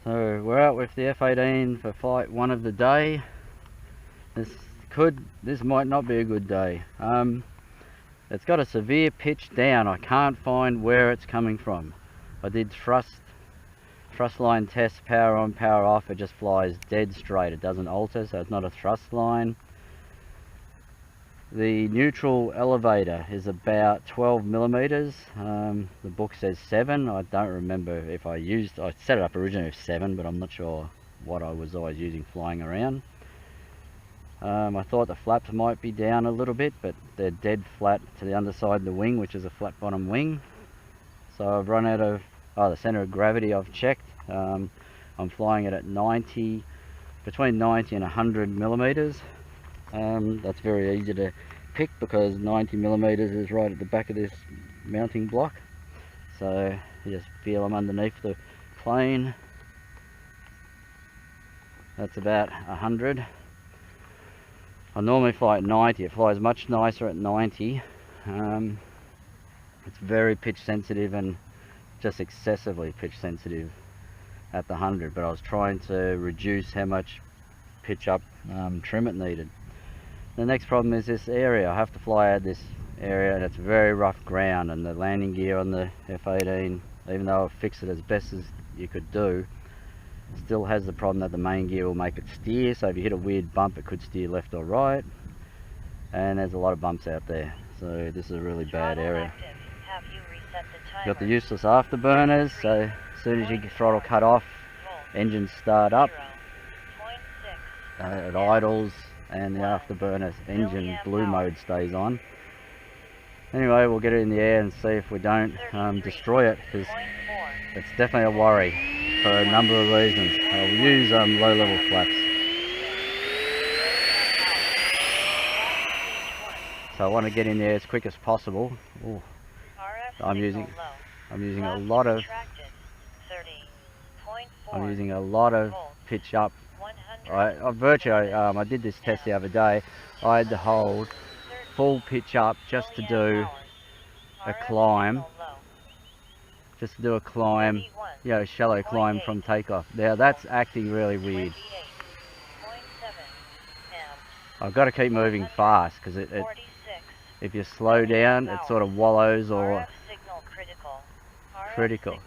So we're out with the F-18 for flight 1 of the day. This might not be a good day. It's got a severe pitch down. I can't find where it's coming from. I did thrust line test, power on, power off. It just flies dead straight. It doesn't alter, so it's not a thrust line. The neutral elevator is about 12 millimeters. The book says 7. I don't remember if I set it up originally with 7, but I'm not sure what I was always using flying around. I thought the flaps might be down a little bit, but they're dead flat to the underside of the wing, which is a flat bottom wing. So I've run out of the center of gravity. I've checked. I'm flying it at between 90 and 100 millimeters. That's very easy to pick because 90 millimeters is right at the back of this mounting block. So you just feel them underneath the plane. That's about 100. I normally fly at 90. It flies much nicer at 90. It's very pitch sensitive and just excessively pitch sensitive at the 100, but I was trying to reduce how much pitch up trim it needed. The next problem is this area. I have to fly out this area and it's very rough ground, and the landing gear on the F-18, even though I've fixed it as best as you could do, still has the problem that the main gear will make it steer. So if you hit a weird bump, it could steer left or right, and there's a lot of bumps out there. So this is a really bad area. Got the useless afterburners, so as soon as you get throttle cut off, engines start up, it idles, and the afterburner engine blue mode stays on. Anyway, we'll get it in the air and see if we don't destroy it, because it's definitely a worry for a number of reasons. I'll use low level flaps. So I want to get in there as quick as possible. Ooh. I'm using a lot of pitch up. I did this test the other day. I had to hold full pitch up just to do a climb. Shallow climb from takeoff. Now that's acting really weird. I've got to keep moving fast because if you slow down, it sort of wallows or critical.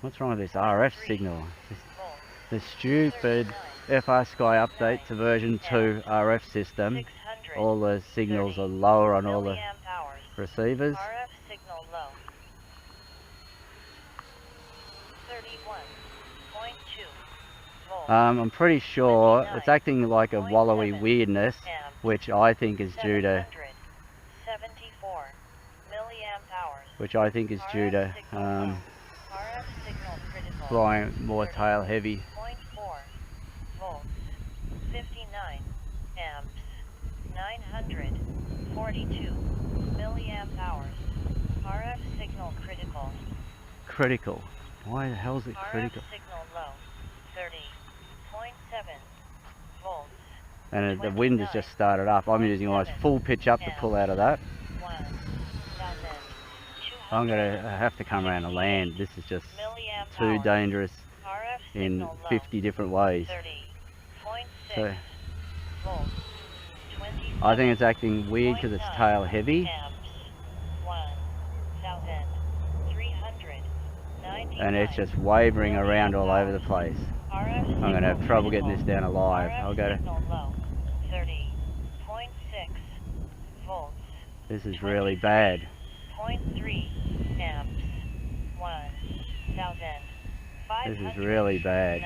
What's wrong with this RF signal? The stupid FRsky update to version 2 RF system. All the signals are lower on all the receivers. I'm pretty sure it's acting like a wallowy weirdness, which I think is due to flying more tail heavy. 59 amps, 942 milliamp hours. RF signal critical. Critical? Why the hell is it critical? RF signal low, 30.7 volts. And the wind has just started up. I'm using almost full pitch up to pull out of that. I'm going to have to come around and land. This is just too dangerous in 50 different ways. So I think it's acting weird because it's tail heavy, and it's just wavering around all over the place. I'm going to have trouble getting this down alive. I'll go to... This is really bad. 0.3 amps, 1,000. This is really bad.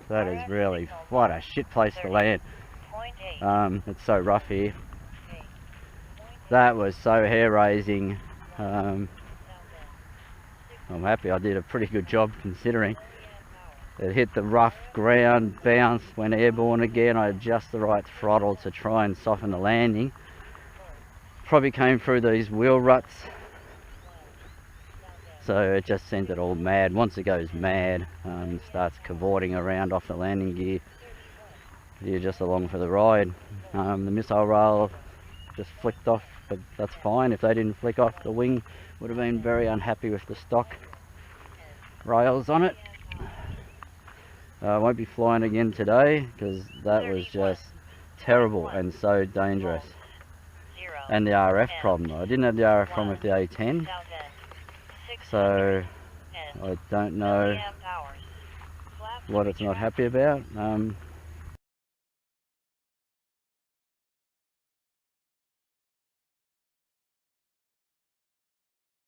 That is really, what a shit place to land. It's so rough here. That was so hair raising. I'm happy I did a pretty good job considering. It hit the rough ground, bounced, went airborne again. I adjust the right throttle to try and soften the landing. Probably came through these wheel ruts. So it just sent it all mad. Once it goes mad, starts cavorting around off the landing gear, you're just along for the ride. The missile rail just flicked off but that's fine. If they didn't flick off, the wing would have been very unhappy with the stock rails on it. I won't be flying again today because that was just terrible and so dangerous. And the RF problem. I didn't have the RF problem with the A10, so I don't know what it's not happy about.